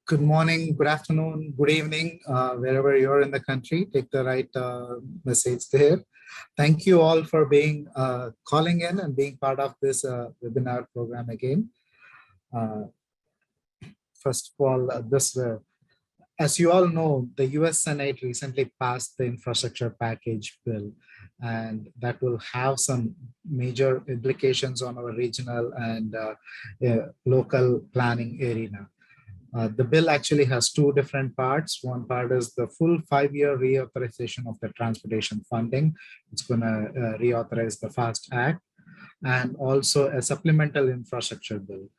Good morning, good afternoon, good evening, wherever you're in the country. Take the right message there. Thank you all for being calling in and being part of this webinar program again. First of all, as you all know, the US Senate recently passed the infrastructure package bill, and that will have some major implications on our regional and local planning arena. The bill actually has two different parts. One part is the full 5-year reauthorization of the transportation funding. It's going to reauthorize the FAST Act, and also a supplemental infrastructure bill.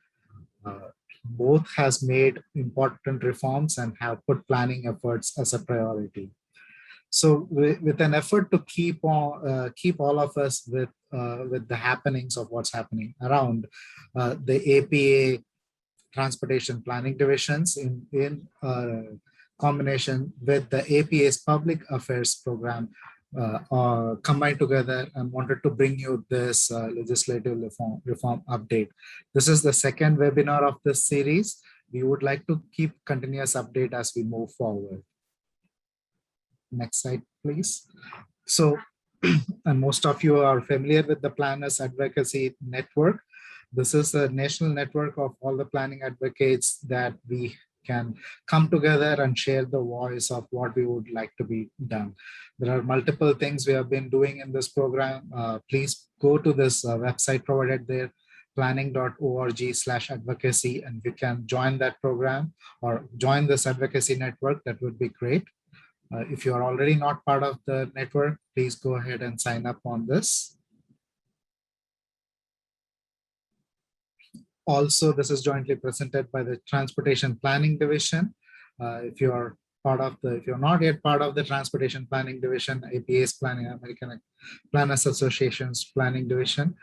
Both has made important reforms and have put planning efforts as a priority. So with an effort to keep all of us with the happenings of what's happening around, the APA transportation planning divisions in combination with the APA's public affairs program combined together and wanted to bring you this legislative reform update. This is the second webinar of this series. We would like to keep continuous update as we move forward. Next slide, please. So, and most of you are familiar with the Planners Advocacy Network. This is a national network of all the planning advocates that we can come together and share the voice of what we would like to be done. There are multiple things we have been doing in this program. Please go to this website provided there, planning.org/advocacy, and you can join that program or join this advocacy network. That would be great. If you are already not part of the network, please go ahead and sign up on this. Also, this is jointly presented by the Transportation Planning Division. If you're not yet part of the Transportation Planning Division, APA's Planning, American Planners Association's Planning Division,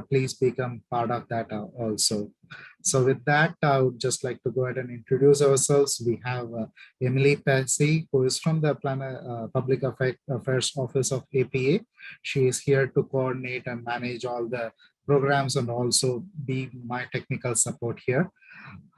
please become part of that also. So with that, I would just like to go ahead and introduce ourselves. We have Emily Pesci, who is from the Public Affairs Office of APA. She is here to coordinate and manage all the programs and also be my technical support here.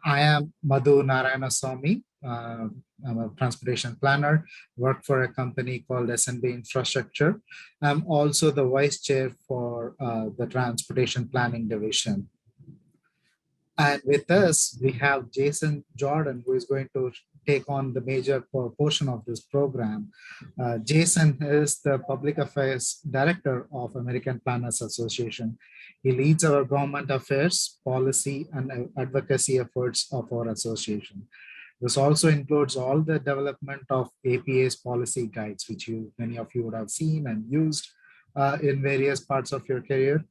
I am Madhu Narayanaswamy. I'm a transportation planner, work for a company called SNB Infrastructure. I'm also the vice chair for the Transportation Planning Division. And with us, we have Jason Jordan, who is going to take on the major portion of this program. Jason is the Public Affairs Director of American Planners Association. He leads our government affairs, policy, and advocacy efforts of our association. This also includes all the development of APA's policy guides, which many of you would have seen and used in various parts of your career.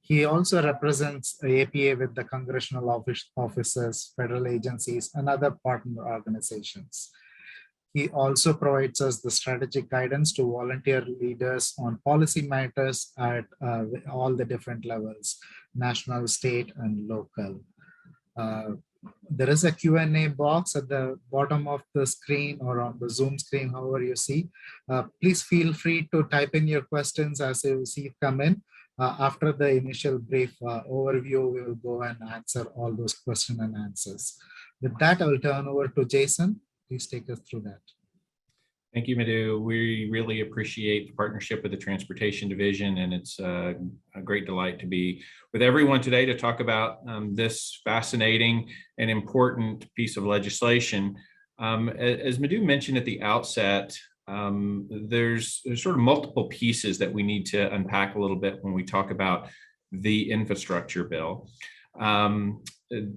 He also represents APA with the congressional offices, federal agencies, and other partner organizations. He also provides us the strategic guidance to volunteer leaders on policy matters at all the different levels, national, state, and local. There is a Q&A box at the bottom of the screen or on the Zoom screen, however you see. Please feel free to type in your questions as you see come in. After the initial brief overview, we will go and answer all those questions and answers. With that, I will turn over to Jason. Please take us through that. Thank you, Madhu. We really appreciate the partnership with the Transportation Division, and it's a great delight to be with everyone today to talk about this fascinating and important piece of legislation. As Madhu mentioned at the outset, there's sort of multiple pieces that we need to unpack a little bit when we talk about the infrastructure bill.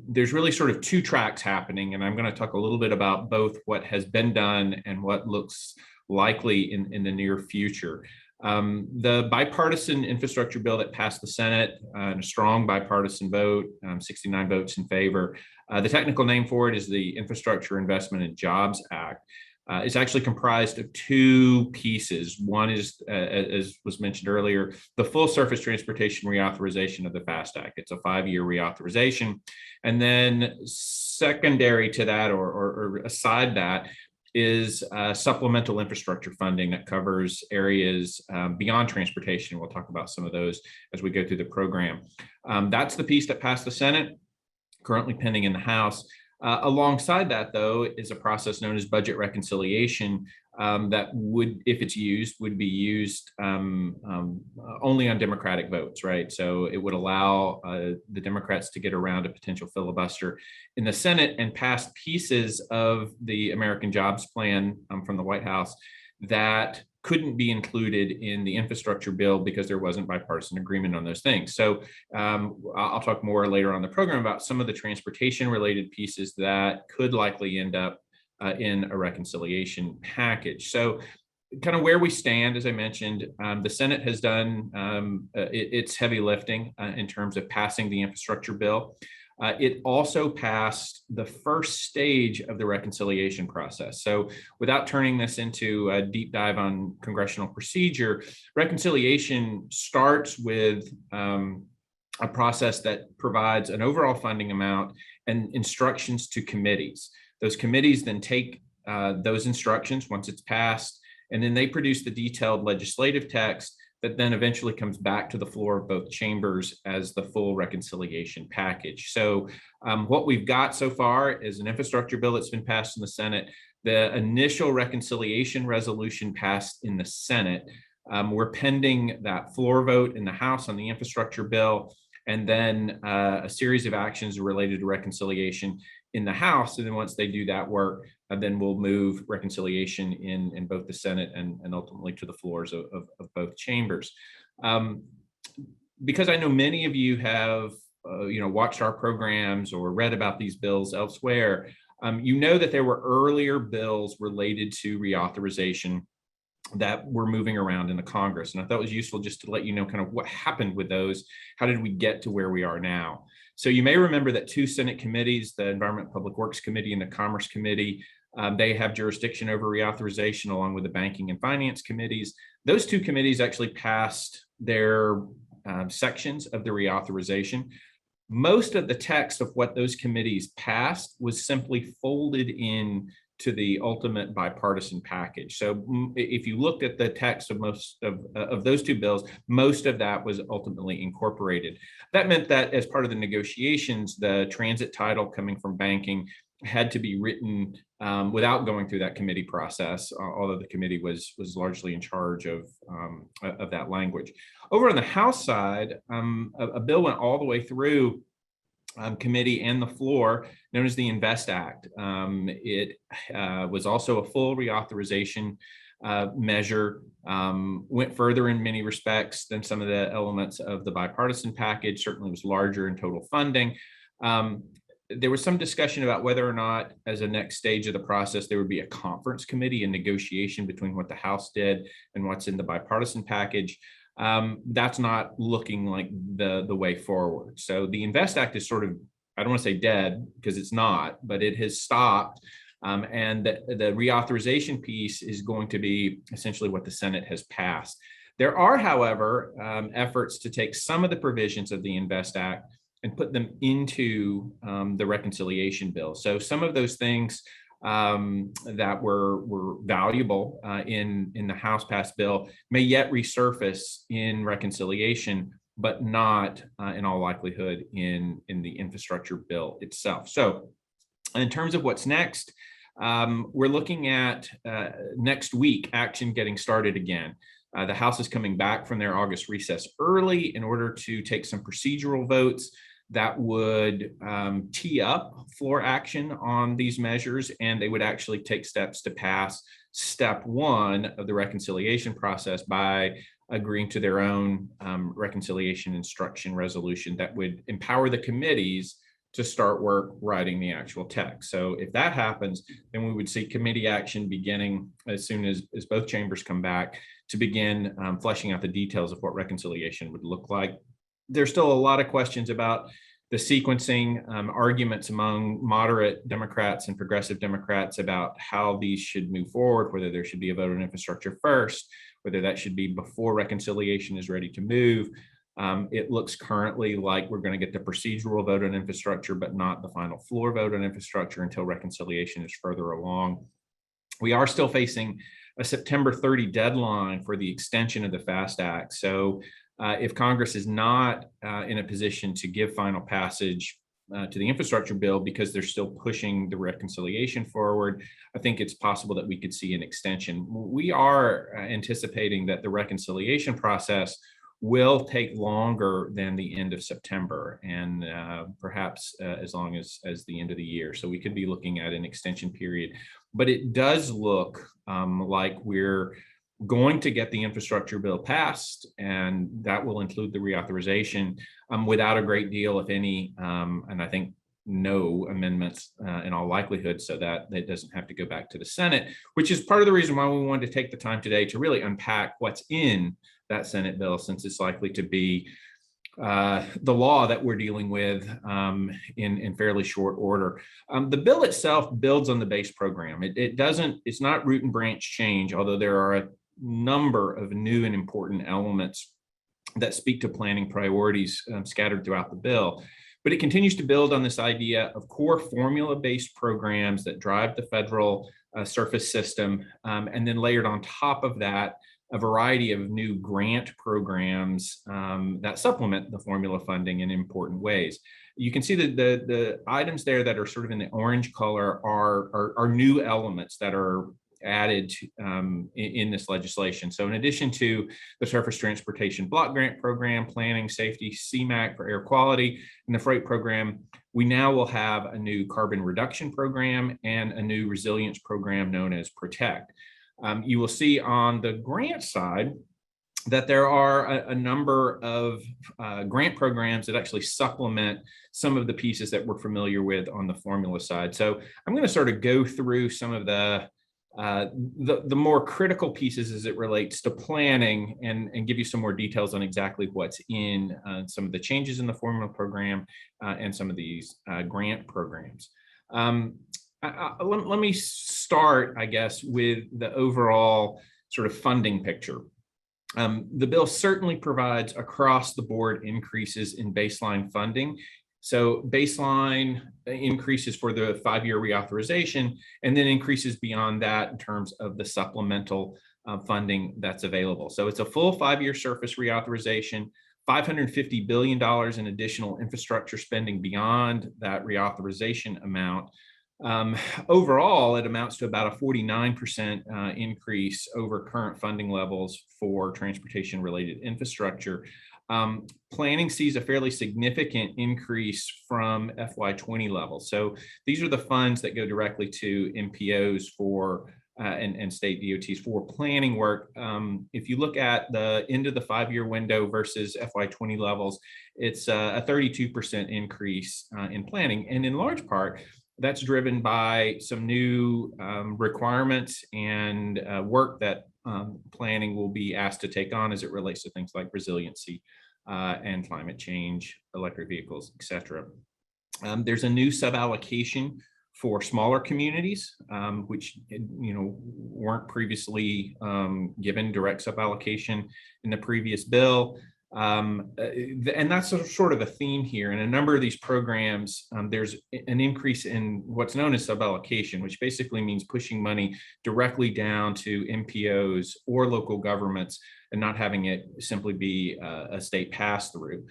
There's really sort of two tracks happening, and I'm going to talk a little bit about both what has been done and what looks likely in the near future. The bipartisan infrastructure bill that passed the Senate, a strong bipartisan vote, 69 votes in favor. The technical name for it is the Infrastructure Investment and Jobs Act. It's actually comprised of two pieces. One is, as was mentioned earlier, the full surface transportation reauthorization of the FAST Act. It's a 5-year reauthorization. And then secondary to that, or aside that, is supplemental infrastructure funding that covers areas beyond transportation. We'll talk about some of those as we go through the program. That's the piece that passed the Senate, currently pending in the House. Alongside that, though, is a process known as budget reconciliation that would, if it's used, would be used only on Democratic votes, right? So it would allow the Democrats to get around a potential filibuster in the Senate and pass pieces of the American Jobs Plan from the White House that couldn't be included in the infrastructure bill because there wasn't bipartisan agreement on those things. So I'll talk more later on the program about some of the transportation related pieces that could likely end up in a reconciliation package. So kind of where we stand, as I mentioned, the Senate has done its heavy lifting in terms of passing the infrastructure bill. It also passed the first stage of the reconciliation process. So without turning this into a deep dive on congressional procedure, reconciliation starts with a process that provides an overall funding amount and instructions to committees. Those committees then take those instructions once it's passed, and then they produce the detailed legislative text that then eventually comes back to the floor of both chambers as the full reconciliation package. So what we've got so far is an infrastructure bill that's been passed in the Senate. The initial reconciliation resolution passed in the Senate. We're pending that floor vote in the House on the infrastructure bill, and then a series of actions related to reconciliation in the House. And then once they do that work, then we'll move reconciliation in both the Senate and ultimately to the floors of both chambers. Because I know many of you have watched our programs or read about these bills elsewhere, you know that there were earlier bills related to reauthorization that were moving around in the Congress. And I thought it was useful just to let you know kind of what happened with those. How did we get to where we are now? So you may remember that two Senate committees, the Environment and Public Works Committee and the Commerce Committee, they have jurisdiction over reauthorization along with the Banking and Finance Committees. Those two committees actually passed their sections of the reauthorization. Most of the text of what those committees passed was simply folded in to the ultimate bipartisan package. So if you looked at the text of most of those two bills, most of that was ultimately incorporated. That meant that as part of the negotiations, the transit title coming from banking had to be written without going through that committee process, although the committee was largely in charge of that language. Over on the House side, a bill went all the way through committee and the floor, known as the INVEST Act. It was also a full reauthorization measure, went further in many respects than some of the elements of the bipartisan package, certainly was larger in total funding. There was some discussion about whether or not, as a next stage of the process, there would be a conference committee and negotiation between what the House did and what's in the bipartisan package. That's not looking like the way forward. So the INVEST Act is sort of, I don't want to say dead because it's not, but it has stopped. And the reauthorization piece is going to be essentially what the Senate has passed. There are, however, efforts to take some of the provisions of the INVEST Act and put them into the reconciliation bill. So some of those things that were valuable in the House passed bill may yet resurface in reconciliation, but not in all likelihood in the infrastructure bill itself. So in terms of what's next, we're looking at next week action getting started again. The House is coming back from their August recess early in order to take some procedural votes that would tee up floor action on these measures, and they would actually take steps to pass step one of the reconciliation process by agreeing to their own reconciliation instruction resolution that would empower the committees to start work writing the actual text. So if that happens, then we would see committee action beginning as soon as both chambers come back to begin fleshing out the details of what reconciliation would look like. There's still a lot of questions about the sequencing, arguments among moderate Democrats and progressive Democrats about how these should move forward, whether there should be a vote on infrastructure first, whether that should be before reconciliation is ready to move. It looks currently like we're going to get the procedural vote on infrastructure, but not the final floor vote on infrastructure until reconciliation is further along. We are still facing a September 30 deadline for the extension of the FAST Act. So if Congress is not in a position to give final passage to the infrastructure bill because they're still pushing the reconciliation forward. I think it's possible that we could see an extension. We are anticipating that the reconciliation process will take longer than the end of September and perhaps as long as the end of the year. So we could be looking at an extension period, but it does look like we're going to get the infrastructure bill passed, and that will include the reauthorization without a great deal, if any, and I think no amendments in all likelihood, so that it doesn't have to go back to the Senate, which is part of the reason why we wanted to take the time today to really unpack what's in that Senate bill, since it's likely to be the law that we're dealing with in fairly short order. The bill itself builds on the base program. It's not root and branch change, although there are a number of new and important elements that speak to planning priorities scattered throughout the bill. But it continues to build on this idea of core formula-based programs that drive the federal surface system, and then layered on top of that, a variety of new grant programs that supplement the formula funding in important ways. You can see that the items there that are sort of in the orange color are new elements that are added in this legislation. So in addition to the Surface Transportation Block Grant Program, Planning, Safety, CMAQ for air quality, and the Freight Program, we now will have a new carbon reduction program and a new resilience program known as PROTECT. You will see on the grant side that there are a number of grant programs that actually supplement some of the pieces that we're familiar with on the formula side. So I'm going to sort of go through some of the more critical pieces as it relates to planning and give you some more details on exactly what's in some of the changes in the formula program and some of these grant programs. Let me start, I guess, with the overall sort of funding picture. The bill certainly provides across the board increases in baseline funding. So baseline increases for the 5-year reauthorization, and then increases beyond that in terms of the supplemental funding that's available. So it's a full 5-year surface reauthorization, $550 billion in additional infrastructure spending beyond that reauthorization amount. Overall, it amounts to about a 49% increase over current funding levels for transportation-related infrastructure. Planning sees a fairly significant increase from FY20 levels. So these are the funds that go directly to MPOs for and state DOTs for planning work. If you look at the end of the 5-year window versus FY20 levels, it's a 32% increase in planning, and in large part, that's driven by some new requirements and work that planning will be asked to take on as it relates to things like resiliency and climate change, electric vehicles, et cetera. There's a new sub-allocation for smaller communities, which weren't previously given direct sub-allocation in the previous bill. And that's sort of a theme here. In a number of these programs, there's an increase in what's known as sub-allocation, which basically means pushing money directly down to MPOs or local governments and not having it simply be a state pass-through.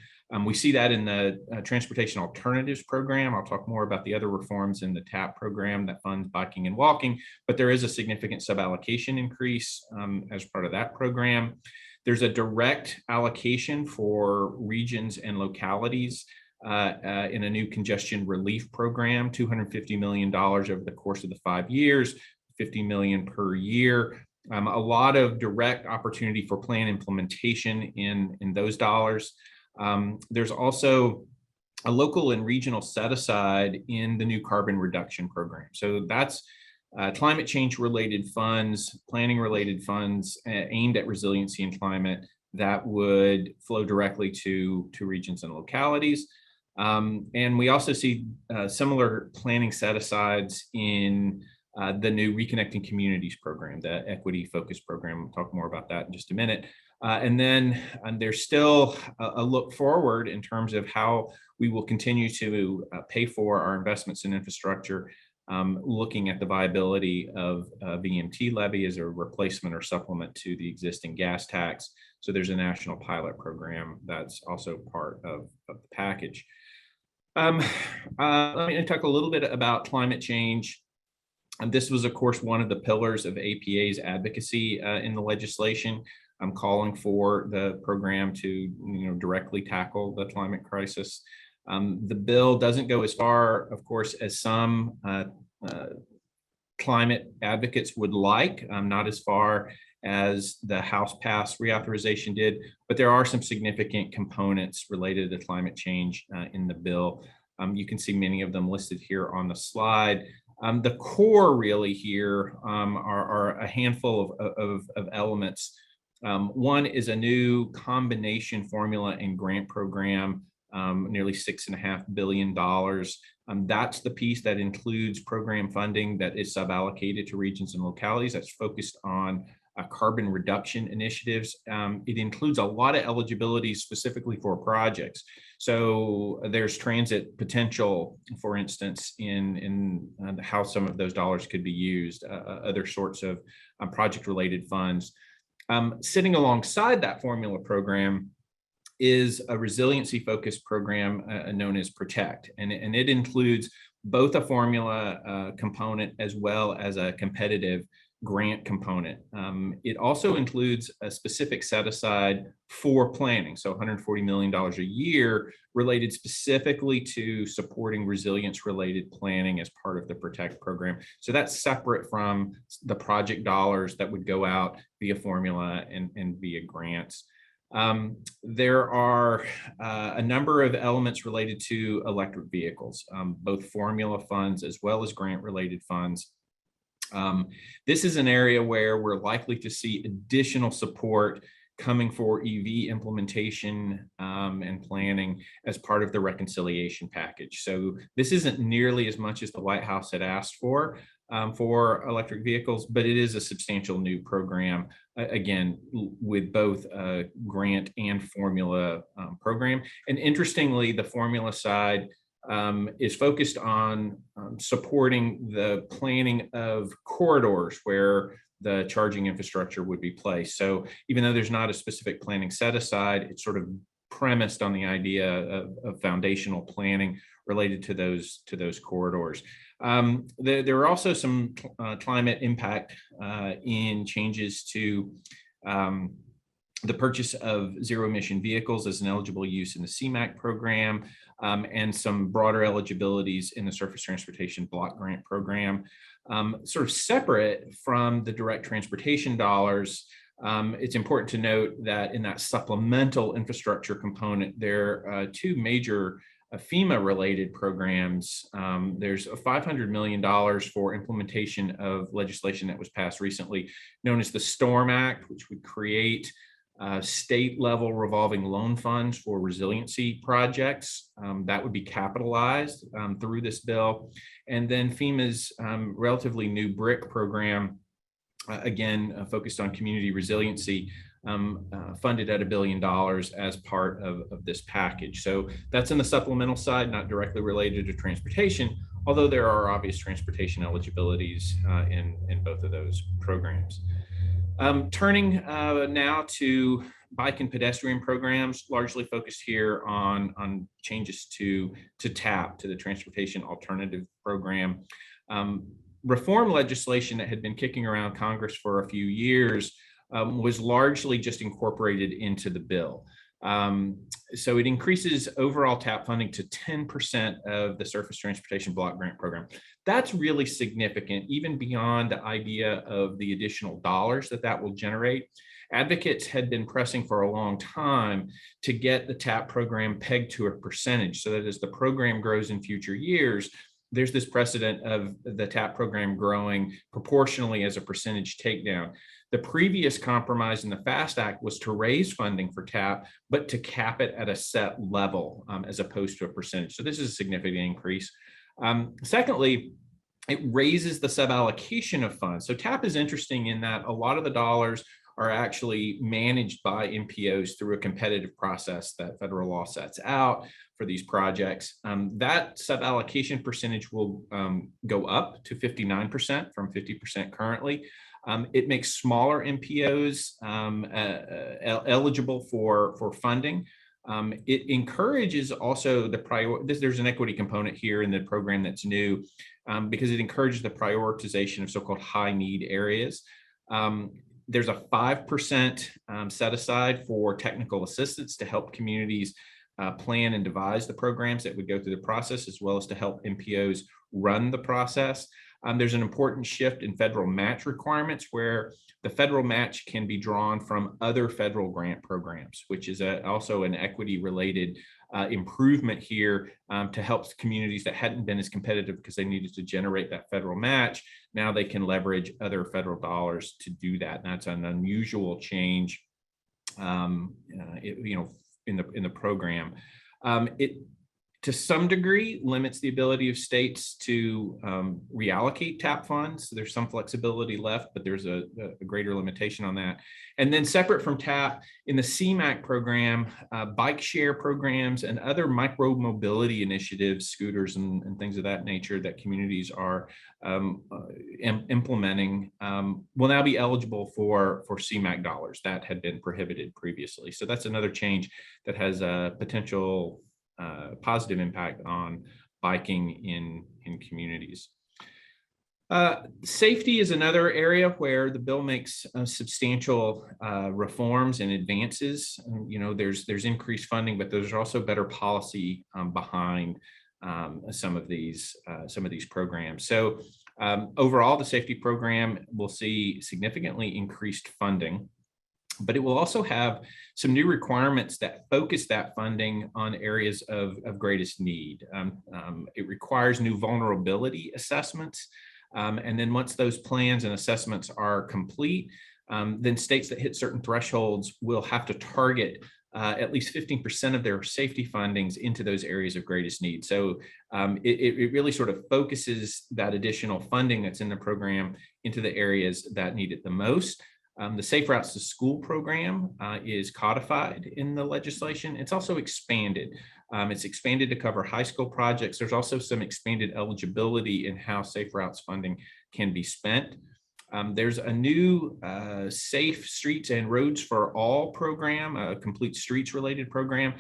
We see that in the Transportation Alternatives Program. I'll talk more about the other reforms in the TAP program that funds biking and walking, but there is a significant sub-allocation increase as part of that program. There's a direct allocation for regions and localities in a new congestion relief program, $250 million over the course of the 5 years, $50 million per year. A lot of direct opportunity for plan implementation in those dollars. There's also a local and regional set aside in the new carbon reduction program. So that's climate change related funds, planning related funds aimed at resiliency and climate that would flow directly to regions and localities. And we also see similar planning set asides in the new Reconnecting Communities program, the equity focused program. We'll talk more about that in just a minute. And then there's still a look forward in terms of how we will continue to pay for our investments in infrastructure, looking at the viability of VMT levy as a replacement or supplement to the existing gas tax. So there's a national pilot program that's also part of the package. Um, Let me talk a little bit about climate change. And this was, of course, one of the pillars of APA's advocacy in the legislation. I'm calling for the program to directly tackle the climate crisis. The bill doesn't go as far, of course, as some climate advocates would like, not as far as the House passed reauthorization did, but there are some significant components related to climate change in the bill. You can see many of them listed here on the slide. The core really here are a handful of elements. One is a new combination formula and grant program, nearly $6.5 billion. That's the piece that includes program funding that is sub-allocated to regions and localities that's focused on carbon reduction initiatives. It includes a lot of eligibility specifically for projects. So there's transit potential, for instance, in how some of those dollars could be used, other sorts of project-related funds. Sitting alongside that formula program is a resiliency-focused program known as Protect, and it includes both a formula component as well as a competitive grant component. It also includes a specific set aside for planning, so $140 million a year related specifically to supporting resilience-related planning as part of the Protect program. So that's separate from the project dollars that would go out via formula and via grants. There are a number of elements related to electric vehicles, both formula funds as well as grant-related funds. This is an area where we're likely to see additional support coming for EV implementation and planning as part of the reconciliation package. So this isn't nearly as much as the White House had asked for electric vehicles, but it is a substantial new program, again, with both a grant and formula program. And interestingly, the formula side is focused on supporting the planning of corridors where the charging infrastructure would be placed. So even though there's not a specific planning set aside, it's sort of premised on the idea of foundational planning related to those corridors. There are also some climate impact in changes to the purchase of zero emission vehicles as an eligible use in the CMAQ program, and some broader eligibilities in the Surface Transportation Block Grant Program. Sort of separate from the direct transportation dollars, it's important to note that in that supplemental infrastructure component, there are two major FEMA-related programs. There's $500 million for implementation of legislation that was passed recently, known as the STORM Act, which would create state-level revolving loan funds for resiliency projects that would be capitalized through this bill. And then FEMA's relatively new BRIC program, again, focused on community resiliency, funded at $1 billion as part of this package. So that's in the supplemental side, not directly related to transportation, although there are obvious transportation eligibilities in both of those programs. Turning now to bike and pedestrian programs, largely focused here on changes to TAP, to the Transportation Alternative Program. Reform legislation that had been kicking around Congress for a few years was largely just incorporated into the bill. So it increases overall TAP funding to 10% of the Surface Transportation Block Grant Program. That's really significant, even beyond the idea of the additional dollars that will generate. Advocates had been pressing for a long time to get the TAP program pegged to a percentage so that as the program grows in future years, there's this precedent of the TAP program growing proportionally as a percentage takedown. The previous compromise in the FAST Act was to raise funding for TAP, but to cap it at a set level as opposed to a percentage. So this is a significant increase. Secondly, it raises the sub-allocation of funds. So TAP is interesting in that a lot of the dollars are actually managed by MPOs through a competitive process that federal law sets out for these projects. That sub-allocation percentage will go up to 59% from 50% currently. It makes smaller MPOs eligible for funding. It encourages also there's an equity component here in the program that's new, because it encourages the prioritization of so-called high need areas. There's a 5% set aside for technical assistance to help communities plan and devise the programs that would go through the process, as well as to help MPOs run the process. There's an important shift in federal match requirements, where the federal match can be drawn from other federal grant programs, which is also an equity-related improvement here, to help communities that hadn't been as competitive because they needed to generate that federal match. Now they can leverage other federal dollars to do that. And that's an unusual change, in the program. It, to some degree, limits the ability of states to reallocate TAP funds. There's some flexibility left, but there's a greater limitation on that. And then separate from TAP, in the CMAQ program, bike share programs and other micro mobility initiatives, scooters and things of that nature that communities are implementing, will now be eligible for CMAQ dollars that had been prohibited previously. So that's another change that has a potential positive impact on biking in communities. Safety is another area where the bill makes substantial reforms and advances. There's increased funding, but there's also better policy behind some of these programs. So overall, the safety program will see significantly increased funding, but it will also have some new requirements that focus that funding on areas of greatest need. It requires new vulnerability assessments. And then once those plans and assessments are complete, then states that hit certain thresholds will have to target at least 15% of their safety fundings into those areas of greatest need. So it really sort of focuses that additional funding that's in the program into the areas that need it the most. The Safe Routes to School program is codified in the legislation. It's also expanded. It's expanded to cover high school projects. There's also some expanded eligibility in how Safe Routes funding can be spent. There's a new Safe Streets and Roads for All program, a complete streets related program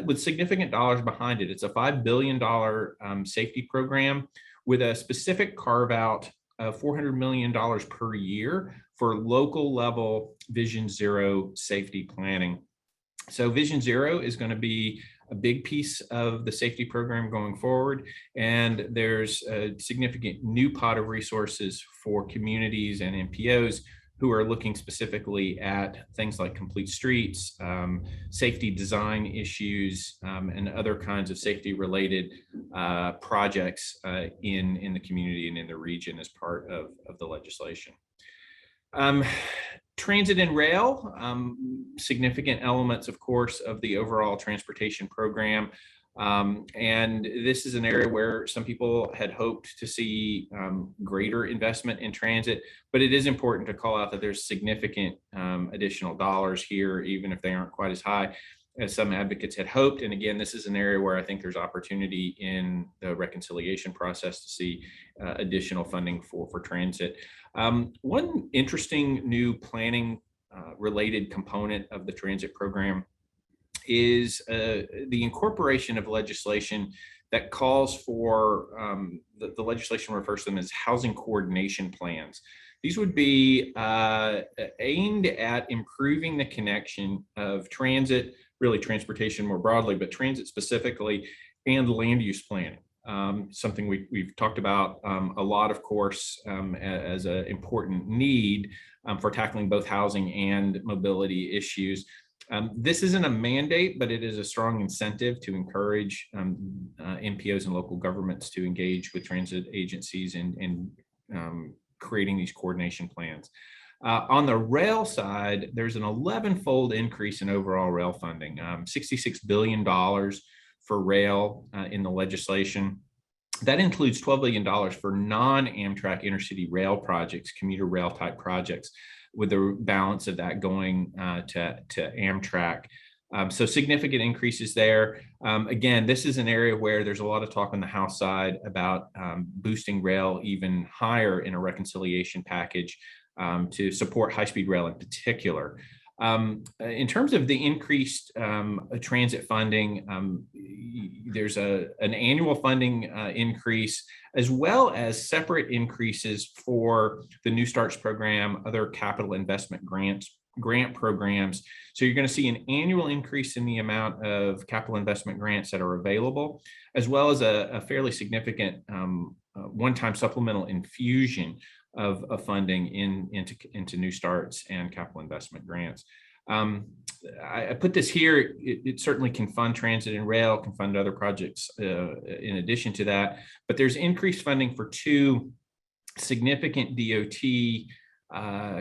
with significant dollars behind it. It's a $5 billion safety program with a specific carve out of $400 million per year for local level Vision Zero safety planning. So Vision Zero is going to be a big piece of the safety program going forward. And there's a significant new pot of resources for communities and MPOs who are looking specifically at things like complete streets, safety design issues, and other kinds of safety related projects in the community and in the region as part of the legislation. Transit and rail, significant elements, of course, of the overall transportation program. And this is an area where some people had hoped to see greater investment in transit, but it is important to call out that there's significant additional dollars here, even if they aren't quite as high as some advocates had hoped. And again, this is an area where I think there's opportunity in the reconciliation process to see additional funding for transit. One interesting new planning related component of the transit program is the incorporation of legislation that calls for, the legislation refers to them as housing coordination plans. These would be aimed at improving the connection of transit, really transportation more broadly, but transit specifically, and land use planning. Something we've talked about a lot, of course, as an important need for tackling both housing and mobility issues. This isn't a mandate, but it is a strong incentive to encourage MPOs and local governments to engage with transit agencies in creating these coordination plans. On the rail side, there's an 11-fold increase in overall rail funding, $66 billion for rail in the legislation. That includes $12 billion for non-Amtrak intercity rail projects, commuter rail type projects, with the balance of that going to Amtrak. So significant increases there. Again, this is an area where there's a lot of talk on the House side about boosting rail even higher in a reconciliation package to support high-speed rail in particular. In terms of the increased transit funding, there's an annual funding increase, as well as separate increases for the New Starts program, other capital investment grant programs. So you're going to see an annual increase in the amount of capital investment grants that are available, as well as a fairly significant one-time supplemental infusion of funding into New Starts and capital investment grants. I put this here. It certainly can fund transit and rail, can fund other projects in addition to that, but there's increased funding for two significant DOT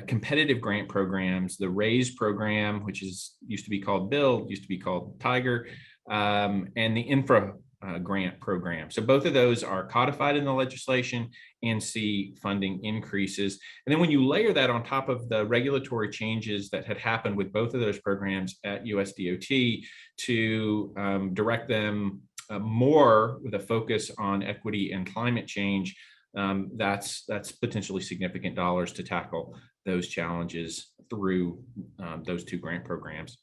competitive grant programs: the RAISE program, which used to be called BUILD, used to be called Tiger, and the Infra grant program. So both of those are codified in the legislation and see funding increases. And then when you layer that on top of the regulatory changes that had happened with both of those programs at USDOT to direct them more with a focus on equity and climate change, that's potentially significant dollars to tackle those challenges through those two grant programs.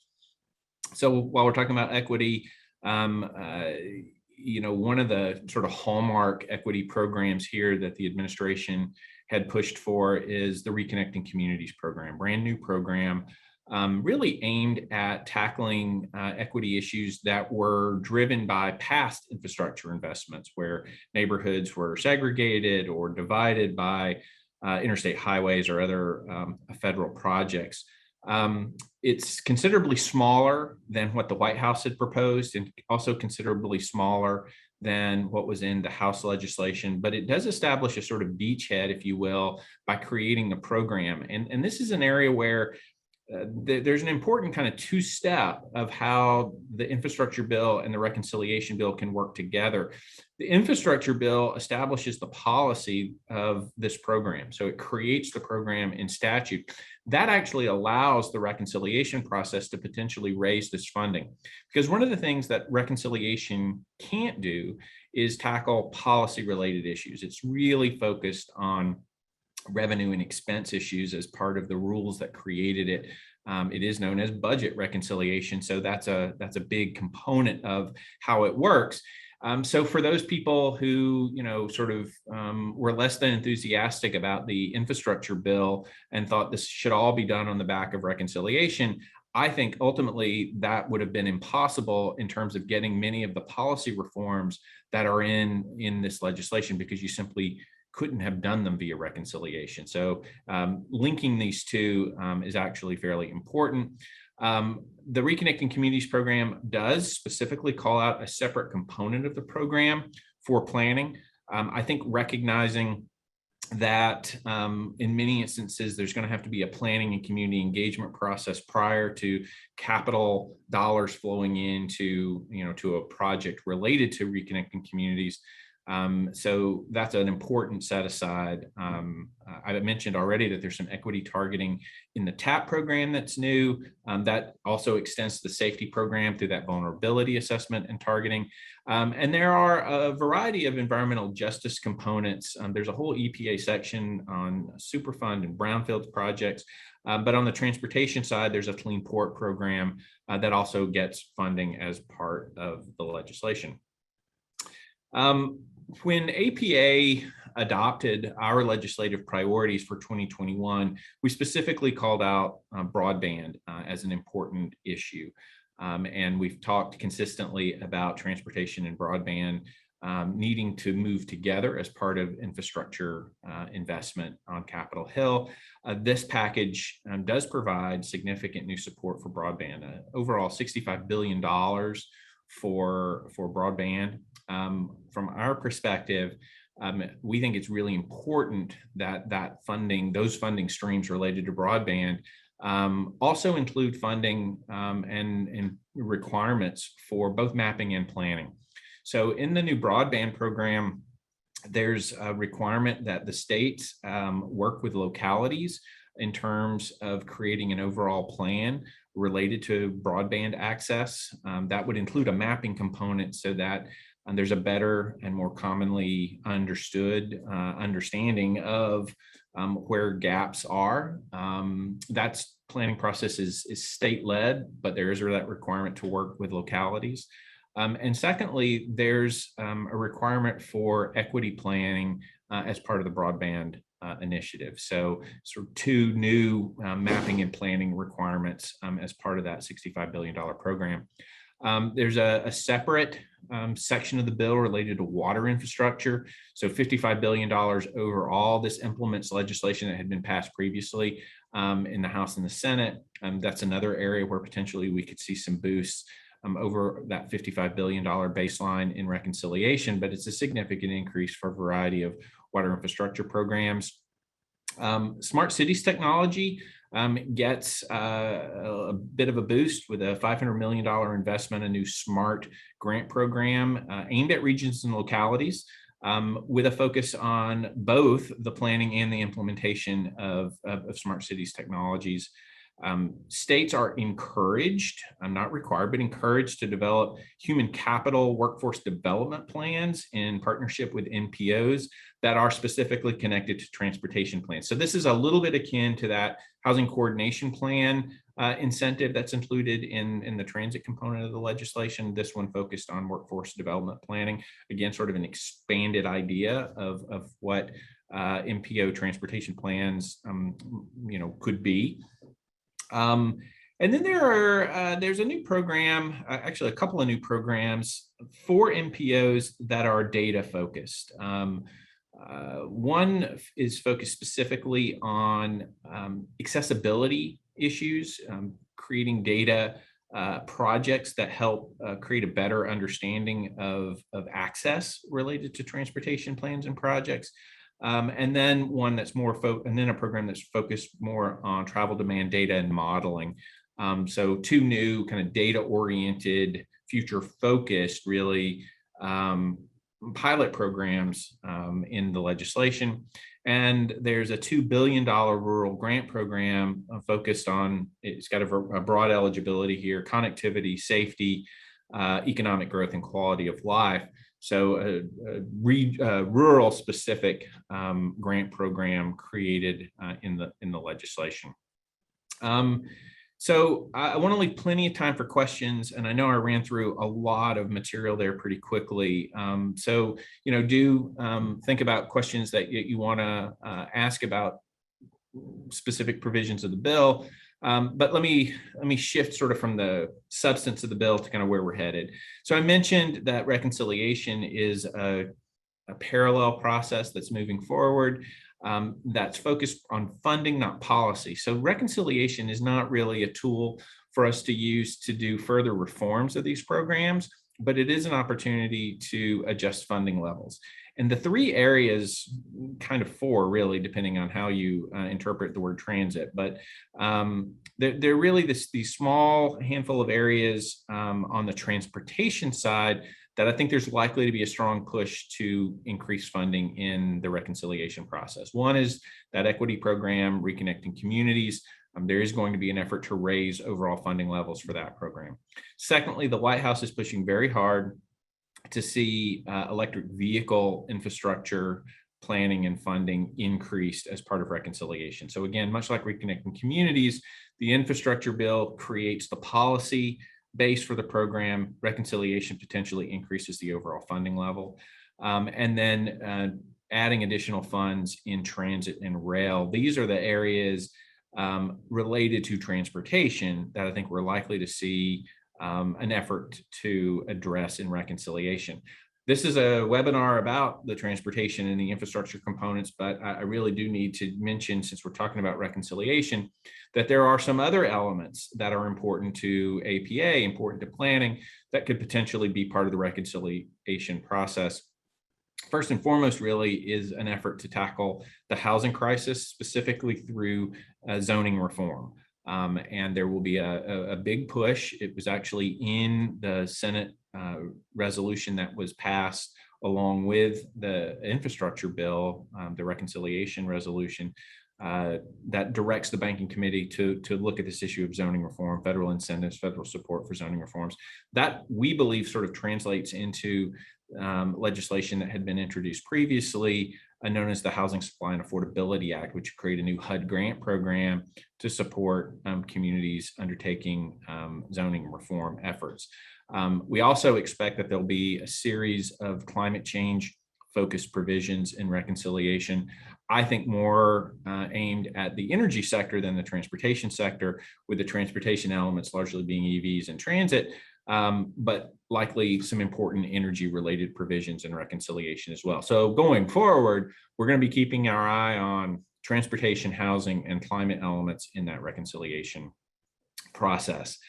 So while we're talking about equity, one of the sort of hallmark equity programs here that the administration had pushed for is the Reconnecting Communities program, brand new program, really aimed at tackling equity issues that were driven by past infrastructure investments, where neighborhoods were segregated or divided by interstate highways or other federal projects. It's considerably smaller than what the White House had proposed, and also considerably smaller than what was in the House legislation, but it does establish a sort of beachhead, if you will, by creating the program. And this is an area where there's an important kind of two-step of how the infrastructure bill and the reconciliation bill can work together. The infrastructure bill establishes the policy of this program. So it creates the program in statute. That actually allows the reconciliation process to potentially raise this funding. Because one of the things that reconciliation can't do is tackle policy-related issues. It's really focused on revenue and expense issues as part of the rules that created it. It is known as budget reconciliation, so that's a big component of how it works. So for those people who were less than enthusiastic about the infrastructure bill and thought this should all be done on the back of reconciliation, I think ultimately that would have been impossible in terms of getting many of the policy reforms that are in this legislation, because you simply couldn't have done them via reconciliation. So linking these two is actually fairly important. The Reconnecting Communities program does specifically call out a separate component of the program for planning. I think recognizing that in many instances, there's going to have to be a planning and community engagement process prior to capital dollars flowing into, to a project related to reconnecting communities. So that's an important set aside. I mentioned already that there's some equity targeting in the TAP program that's new. That also extends to the safety program through that vulnerability assessment and targeting. And there are a variety of environmental justice components. There's a whole EPA section on Superfund and brownfields projects. But on the transportation side, there's a Clean Port program that also gets funding as part of the legislation. When APA adopted our legislative priorities for 2021, we specifically called out broadband as an important issue. And we've talked consistently about transportation and broadband needing to move together as part of infrastructure investment on Capitol Hill. This package does provide significant new support for broadband, overall $65 billion for broadband. From our perspective, we think it's really important that those funding streams related to broadband also include funding and requirements for both mapping and planning. So in the new broadband program, there's a requirement that the states work with localities in terms of creating an overall plan related to broadband access. That would include a mapping component so that there's a better and more commonly understood understanding of where gaps are. That's planning process is state-led, but there is that requirement to work with localities. And secondly, there's a requirement for equity planning as part of the broadband initiative. So sort of two new mapping and planning requirements as part of that $65 billion program. There's a separate section of the bill related to water infrastructure. So $55 billion overall. This implements legislation that had been passed previously in the House and the Senate. That's another area where potentially we could see some boosts over that $55 billion baseline in reconciliation, but it's a significant increase for a variety of water infrastructure programs. Smart cities technology gets a bit of a boost with a $500 million investment, a new SMART grant program aimed at regions and localities with a focus on both the planning and the implementation of smart cities technologies. States are encouraged, not required, but encouraged to develop human capital workforce development plans in partnership with NPOs that are specifically connected to transportation plans. So this is a little bit akin to that housing coordination plan incentive that's included in the transit component of the legislation. This one focused on workforce development planning. Again, sort of an expanded idea of what NPO transportation plans could be. And then there's a new program, actually a couple of new programs for NPOs that are data focused. One is focused specifically on accessibility issues, creating data projects that help create a better understanding of access related to transportation plans and projects. And then one that's and then a program that's focused more on travel demand data and modeling. So two new kind of data-oriented, future-focused, really pilot programs in the legislation. And there's a $2 billion rural grant program focused on, it's got a broad eligibility here, connectivity, safety, economic growth, and quality of life. So a rural specific grant program created in the legislation. So I want to leave plenty of time for questions, and I know I ran through a lot of material there pretty quickly. So do think about questions that you want to ask about specific provisions of the bill. But let me shift sort of from the substance of the bill to kind of where we're headed. So I mentioned that reconciliation is a parallel process that's moving forward, that's focused on funding, not policy. So reconciliation is not really a tool for us to use to do further reforms of these programs, but it is an opportunity to adjust funding levels. And the three areas, kind of four really, depending on how you interpret the word transit, but they're really these small handful of areas on the transportation side that I think there's likely to be a strong push to increase funding in the reconciliation process. One is that equity program, Reconnecting Communities. There is going to be an effort to raise overall funding levels for that program. Secondly, the White House is pushing very hard to see electric vehicle infrastructure planning and funding increased as part of reconciliation. So again, much like Reconnecting Communities, the infrastructure bill creates the policy base for the program. Reconciliation potentially increases the overall funding level. And then adding additional funds in transit and rail. These are the areas related to transportation that I think we're likely to see an effort to address in reconciliation. This is a webinar about the transportation and the infrastructure components, but I really do need to mention, since we're talking about reconciliation, that there are some other elements that are important to APA, important to planning, that could potentially be part of the reconciliation process. First and foremost, really, is an effort to tackle the housing crisis, specifically through zoning reform. And there will be a big push. It was actually in the Senate resolution that was passed along with the infrastructure bill, the reconciliation resolution, that directs the banking committee to look at this issue of zoning reform, federal incentives, federal support for zoning reforms. That, we believe, sort of translates into legislation that had been introduced previously known as the Housing Supply and Affordability Act, which create a new HUD grant program to support communities undertaking zoning reform efforts. We also expect that there'll be a series of climate change focused provisions in reconciliation, I think more aimed at the energy sector than the transportation sector, with the transportation elements largely being EVs and transit, but likely some important energy related provisions in reconciliation as well. So going forward, we're going to be keeping our eye on transportation, housing, and climate elements in that reconciliation process.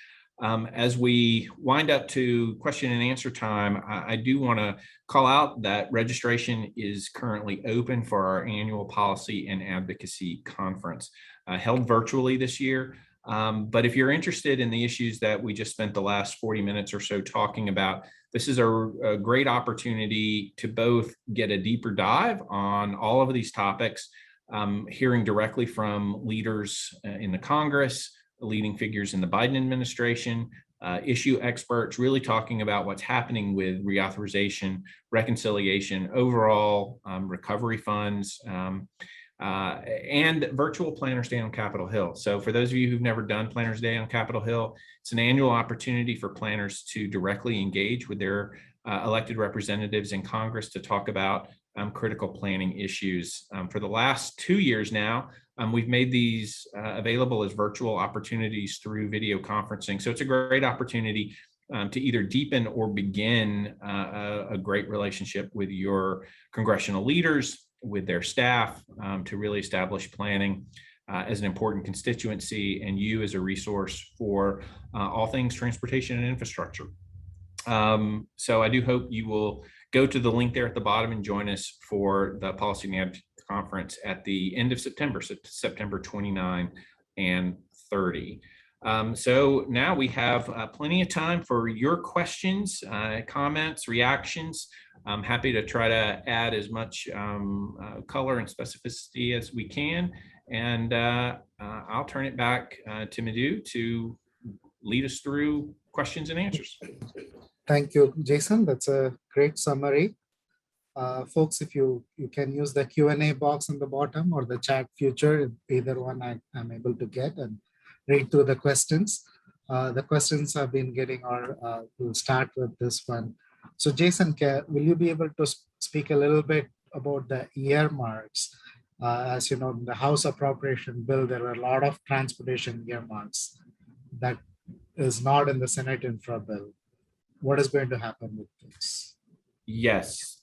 As we wind up to question and answer time, I do want to call out that registration is currently open for our annual policy and advocacy conference, held virtually this year. But if you're interested in the issues that we just spent the last 40 minutes or so talking about, this is a great opportunity to both get a deeper dive on all of these topics, hearing directly from leaders in the Congress, leading figures in the Biden administration, issue experts, really talking about what's happening with reauthorization, reconciliation, overall recovery funds, and virtual Planners Day on Capitol Hill. So for those of you who've never done Planners Day on Capitol Hill, it's an annual opportunity for planners to directly engage with their elected representatives in Congress to talk about critical planning issues. For the last 2 years now, we've made these available as virtual opportunities through video conferencing. So it's a great opportunity to either deepen or begin a great relationship with your congressional leaders, with their staff, to really establish planning as an important constituency and you as a resource for all things transportation and infrastructure. So I do hope you will go to the link there at the bottom and join us for the Policy and Advocacy Conference at the end of September, so September 29 and 30. So now we have plenty of time for your questions, comments, reactions. I'm happy to try to add as much color and specificity as we can. And I'll turn it back to Madhu to lead us through questions and answers. Thank you, Jason. That's a great summary. Folks, if you can use the Q&A box on the bottom or the chat feature, either one I'm able to get and read through the questions. The questions I've been getting are, we'll start with this one. So Jason, will you be able to speak a little bit about the earmarks? As you know, in the House Appropriation Bill, there are a lot of transportation earmarks that is not in the Senate Infra Bill. What is going to happen with this? Yes,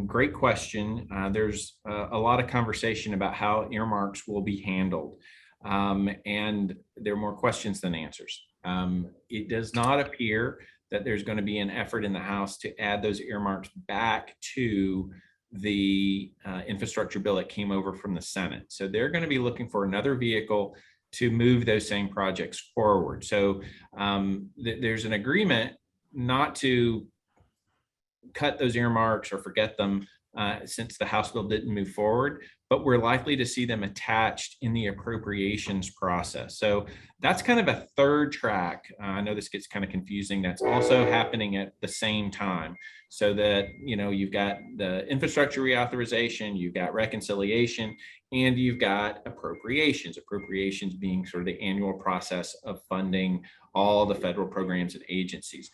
great question. There's a lot of conversation about how earmarks will be handled, and there are more questions than answers. It does not appear that there's going to be an effort in the House to add those earmarks back to the infrastructure bill that came over from the Senate. So they're going to be looking for another vehicle to move those same projects forward. So there's an agreement not to cut those earmarks or forget them since the House bill didn't move forward, but we're likely to see them attached in the appropriations process. So that's kind of a third track. I know this gets kind of confusing. That's also happening at the same time, so that, you know, you've got the infrastructure reauthorization, you've got reconciliation, and you've got appropriations. Appropriations being sort of the annual process of funding all the federal programs and agencies.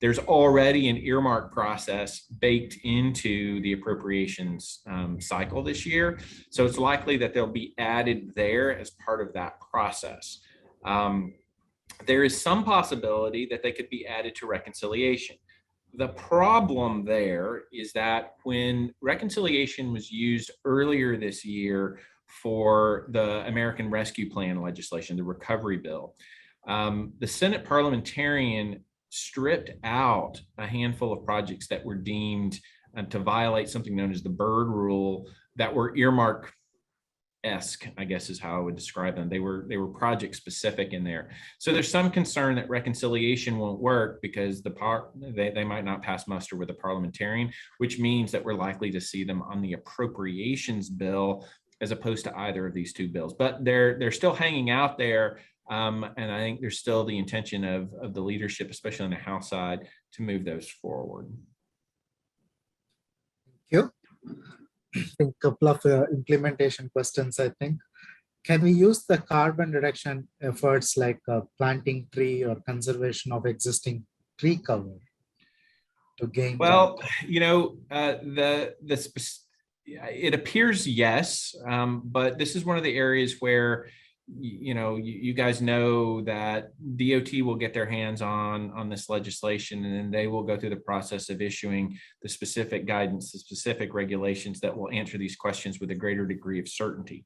There's already an earmark process baked into the appropriations cycle this year. So it's likely that they'll be added there as part of that process. There is some possibility that they could be added to reconciliation. The problem there is that when reconciliation was used earlier this year for the American Rescue Plan legislation, the recovery bill, the Senate parliamentarian stripped out a handful of projects that were deemed to violate something known as the Byrd Rule, that were earmark-esque, I guess is how I would describe them. They were project specific in there. So there's some concern that reconciliation won't work because they might not pass muster with the parliamentarian, which means that we're likely to see them on the appropriations bill as opposed to either of these two bills. But they're still hanging out there. And I think there's still the intention of the leadership, especially on the House side, to move those forward. Thank you. think a couple of implementation questions, I think. Can we use the carbon reduction efforts like planting tree or conservation of existing tree cover to gain that? Well, it appears yes, but this is one of the areas where you guys know that DOT will get their hands on this legislation, and then they will go through the process of issuing the specific guidance, the specific regulations that will answer these questions with a greater degree of certainty.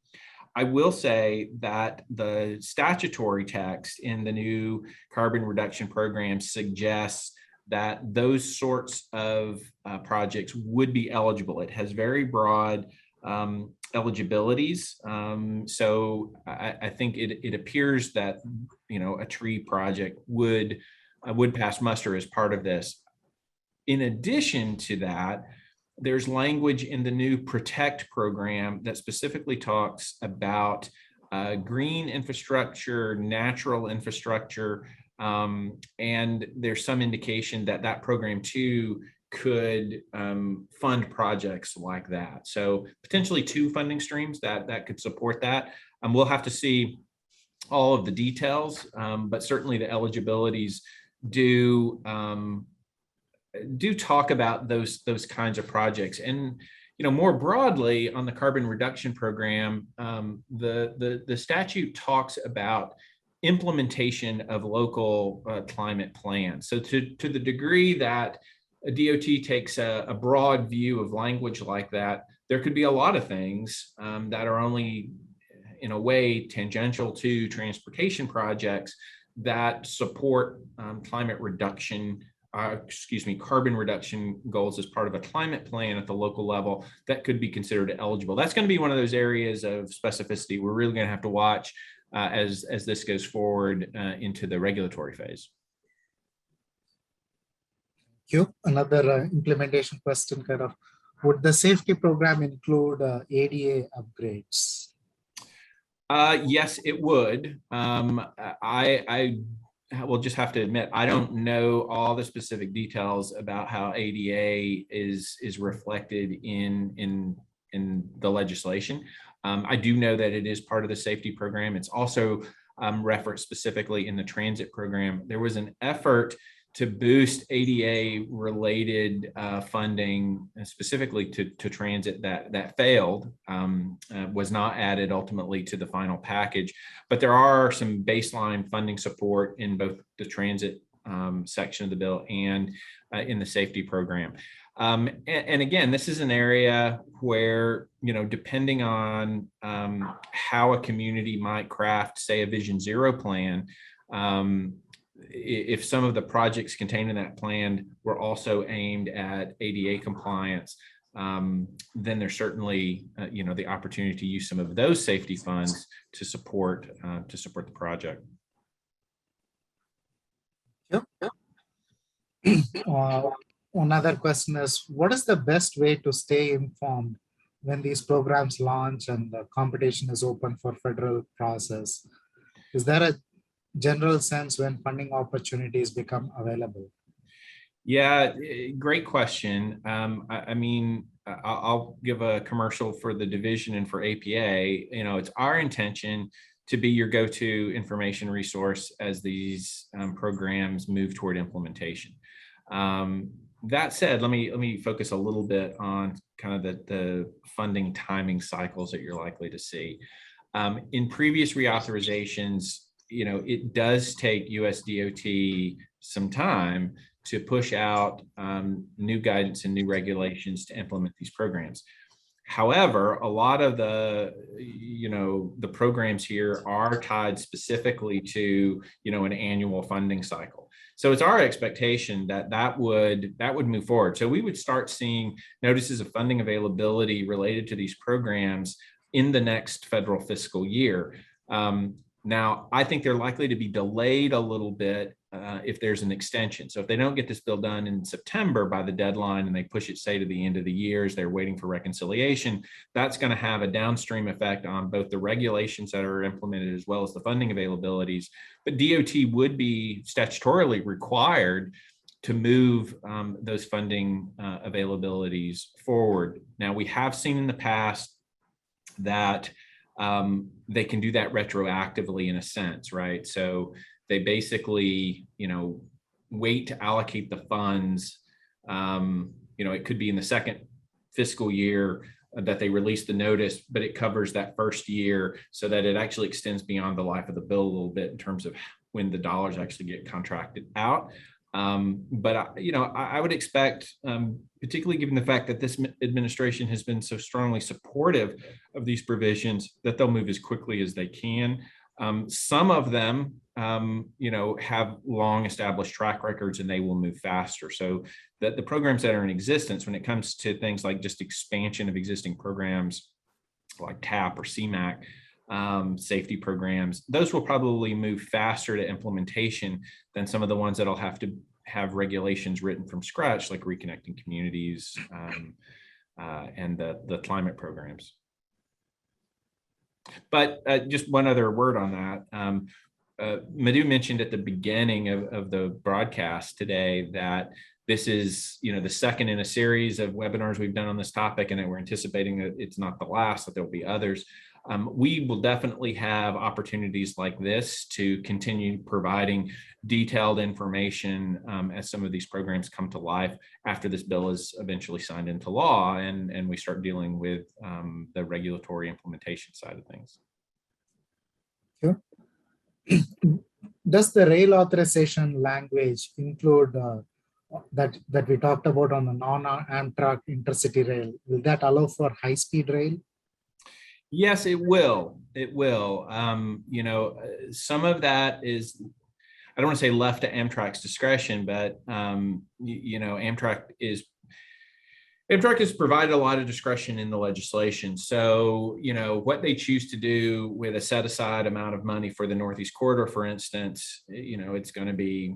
I will say that the statutory text in the new carbon reduction program suggests that those sorts of projects would be eligible. It has very broad eligibilities. So I think it appears that a tree project would pass muster as part of this. In addition to that, there's language in the new Protect program that specifically talks about green infrastructure, natural infrastructure, and there's some indication that that program too could fund projects like that. So potentially two funding streams that could support that. We'll have to see all of the details, but certainly the eligibilities do talk about those kinds of projects. And more broadly on the carbon reduction program, the statute talks about implementation of local climate plans. So to the degree that a DOT takes a broad view of language like that, there could be a lot of things that are only in a way tangential to transportation projects that support climate reduction, carbon reduction goals as part of a climate plan at the local level that could be considered eligible. That's going to be one of those areas of specificity we're really going to have to watch as this goes forward into the regulatory phase. Thank you. Another implementation question, kind of, would the safety program include ADA upgrades? Yes, it would. I will just have to admit, I don't know all the specific details about how ADA is reflected in the legislation. I do know that it is part of the safety program. It's also referenced specifically in the transit program. There was an effort to boost ADA related funding specifically to transit that failed, was not added ultimately to the final package. But there are some baseline funding support in both the transit section of the bill and in the safety program. And again, this is an area where, depending on how a community might craft, say, a Vision Zero plan, if some of the projects contained in that plan were also aimed at ADA compliance, then there's certainly, the opportunity to use some of those safety funds to support the project. Yep. Another question is, what is the best way to stay informed when these programs launch and the competition is open for federal process? Is there a general sense when funding opportunities become available? Yeah, great question. I'll give a commercial for the division and for APA. It's our intention to be your go-to information resource as these programs move toward implementation. That said, let me focus a little bit on kind of the funding timing cycles that you're likely to see. In previous reauthorizations, it does take US DOT some time to push out new guidance and new regulations to implement these programs. However, a lot of the programs here are tied specifically to, an annual funding cycle. So it's our expectation that would move forward. So we would start seeing notices of funding availability related to these programs in the next federal fiscal year. Now, I think they're likely to be delayed a little bit if there's an extension. So if they don't get this bill done in September by the deadline and they push it, say, to the end of the year as they're waiting for reconciliation, that's going to have a downstream effect on both the regulations that are implemented as well as the funding availabilities. But DOT would be statutorily required to move those funding availabilities forward. Now, we have seen in the past that they can do that retroactively in a sense, right? So they basically, wait to allocate the funds. It could be in the second fiscal year that they release the notice, but it covers that first year so that it actually extends beyond the life of the bill a little bit in terms of when the dollars actually get contracted out. But I would expect, particularly given the fact that this administration has been so strongly supportive of these provisions, that they'll move as quickly as they can. Some of them, have long established track records and they will move faster. So that the programs that are in existence, when it comes to things like just expansion of existing programs like TAP or CMAQ, safety programs, those will probably move faster to implementation than some of the ones that'll have to have regulations written from scratch, like Reconnecting Communities and the climate programs. But just one other word on that. Madhu mentioned at the beginning of the broadcast today that this is, the second in a series of webinars we've done on this topic, and that we're anticipating that it's not the last, that there'll be others. We will definitely have opportunities like this to continue providing detailed information as some of these programs come to life after this bill is eventually signed into law and we start dealing with the regulatory implementation side of things. Sure. Does the rail authorization language include that we talked about on the non-Amtrak intercity rail? Will that allow for high-speed rail? Yes, it will. It will. Some of that is, I don't want to say left to Amtrak's discretion, but Amtrak has provided a lot of discretion in the legislation. So, what they choose to do with a set aside amount of money for the Northeast Corridor, for instance, it's going to be,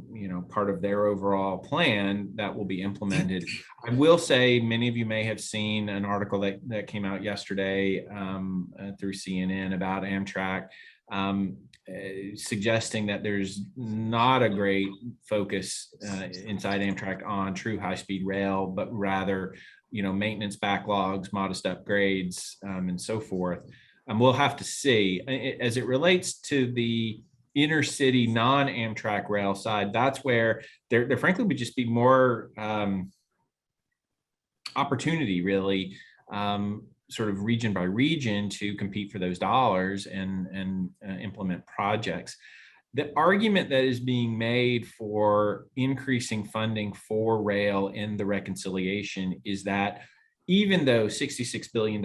part of their overall plan that will be implemented. I will say many of you may have seen an article that came out yesterday through CNN about Amtrak, suggesting that there's not a great focus inside Amtrak on true high-speed rail, but rather, maintenance backlogs, modest upgrades, and so forth. We'll have to see. As it relates to the inner city non-Amtrak rail side, that's where there frankly would just be more opportunity, really, sort of region by region, to compete for those dollars and implement projects. The argument that is being made for increasing funding for rail in the reconciliation is that even though $66 billion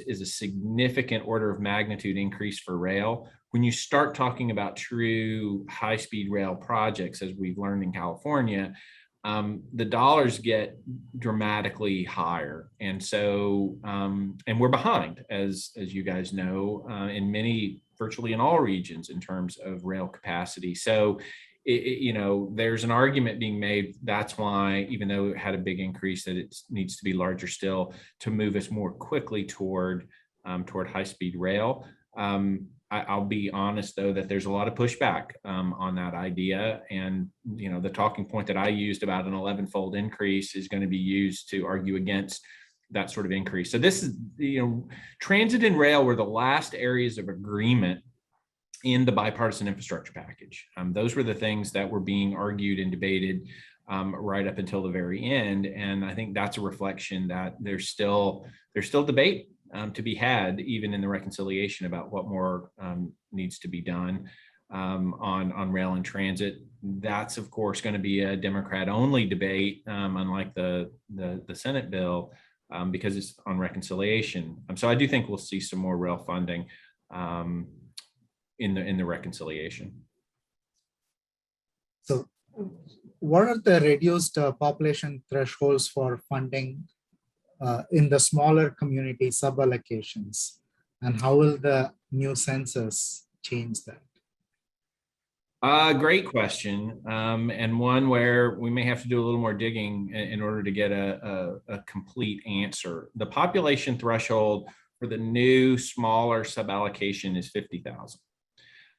is a significant order of magnitude increase for rail, when you start talking about true high-speed rail projects, as we've learned in California, the dollars get dramatically higher. And so, and we're behind, as you guys know, in virtually in all regions in terms of rail capacity. So, there's an argument being made. That's why, even though it had a big increase, that it needs to be larger still to move us more quickly toward high-speed rail. I'll be honest, though, that there's a lot of pushback on that idea. And, the talking point that I used about an 11-fold increase is going to be used to argue against that sort of increase. So this is, transit and rail were the last areas of agreement in the bipartisan infrastructure package. Those were the things that were being argued and debated right up until the very end. And I think that's a reflection that there's still debate to be had, even in the reconciliation, about what more needs to be done on rail and transit. That's, of course, going to be a Democrat-only debate, unlike the Senate bill, because it's on reconciliation. So I do think we'll see some more rail funding in the reconciliation. So, what are the reduced population thresholds for funding in the smaller community sub-allocations, and how will the new census change that? Great question, and one where we may have to do a little more digging in order to get a complete answer. The population threshold for the new smaller sub-allocation is 50,000.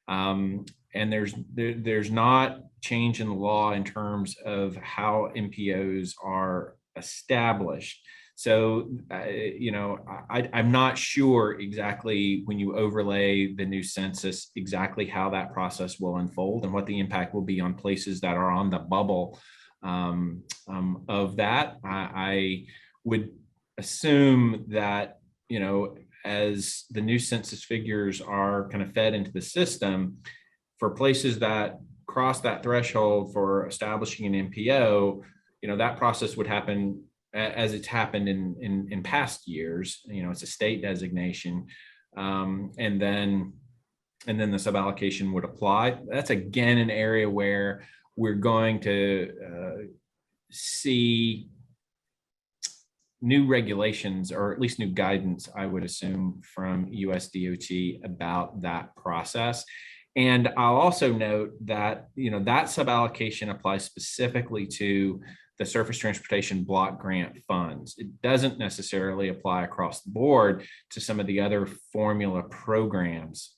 And there's not change in the law in terms of how MPOs are established. So, I'm not sure exactly when you overlay the new census, exactly how that process will unfold and what the impact will be on places that are on the bubble of that. I would assume that, as the new census figures are kind of fed into the system, for places that cross that threshold for establishing an MPO, that process would happen as it's happened in past years. It's a state designation, and then the sub-allocation would apply. That's again an area where we're going to see new regulations, or at least new guidance, I would assume, from USDOT about that process. And I'll also note that, that sub-allocation applies specifically to the surface transportation block grant funds. It doesn't necessarily apply across the board to some of the other formula programs.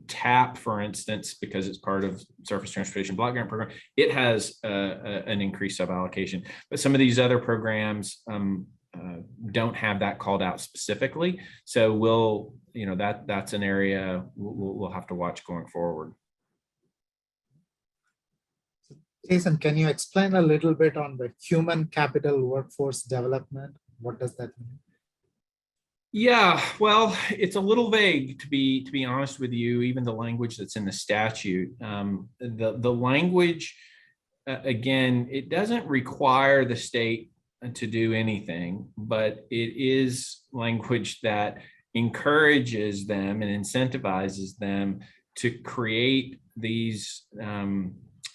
TAP, for instance, because it's part of surface transportation block grant program, it has an increased sub-allocation. But some of these other programs don't have that called out specifically. So that's an area we'll have to watch going forward. Jason, can you explain a little bit on the human capital workforce development? What does that mean? Yeah, well, it's a little vague, to be honest with you. Even the language that's in the statute, the language, again, it doesn't require the state to do anything, but it is language that encourages them and incentivizes them to create these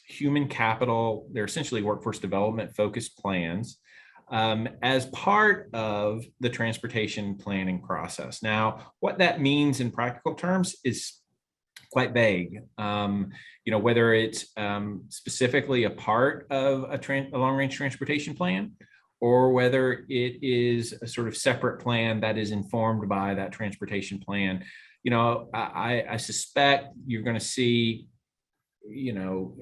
human capital. They're essentially workforce development focused plans as part of the transportation planning process. Now, what that means in practical terms is quite vague. Whether it's specifically a part of a long-range transportation plan, or whether it is a sort of separate plan that is informed by that transportation plan. I suspect you're going to see,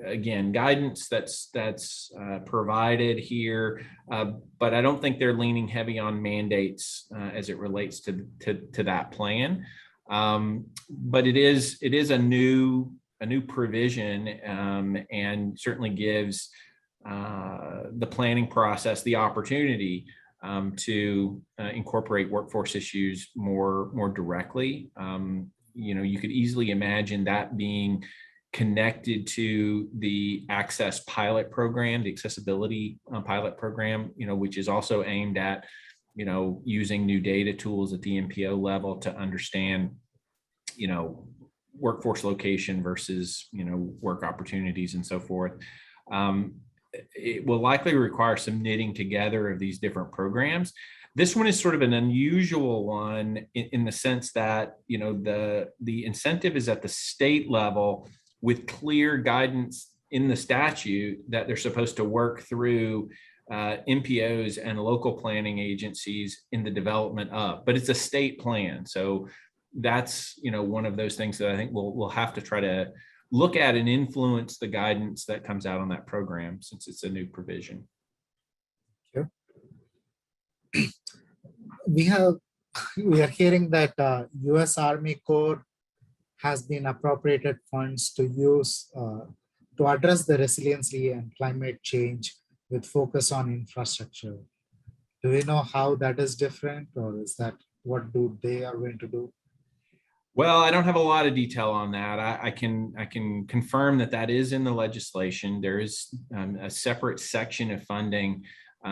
again, guidance that's provided here, but I don't think they're leaning heavy on mandates as it relates to that plan. But it is a new provision, and certainly gives the planning process the opportunity to incorporate workforce issues more directly. You could easily imagine that being connected to the access pilot program, the accessibility pilot program, which is also aimed at, using new data tools at the MPO level to understand, workforce location versus, work opportunities and so forth. It will likely require some knitting together of these different programs. This one is sort of an unusual one in the sense that, the incentive is at the state level with clear guidance in the statute that they're supposed to work through MPOs and local planning agencies in the development of, but it's a state plan. So that's, one of those things that I think we'll have to try to look at and influence the guidance that comes out on that program, since it's a new provision. Sure. We are hearing that U.S. Army Corps has been appropriated funds to use to address the resiliency and climate change with focus on infrastructure. Do we know how that is different, or is that what they are going to do? Well, I don't have a lot of detail on that. I can confirm that is in the legislation. There is a separate section of funding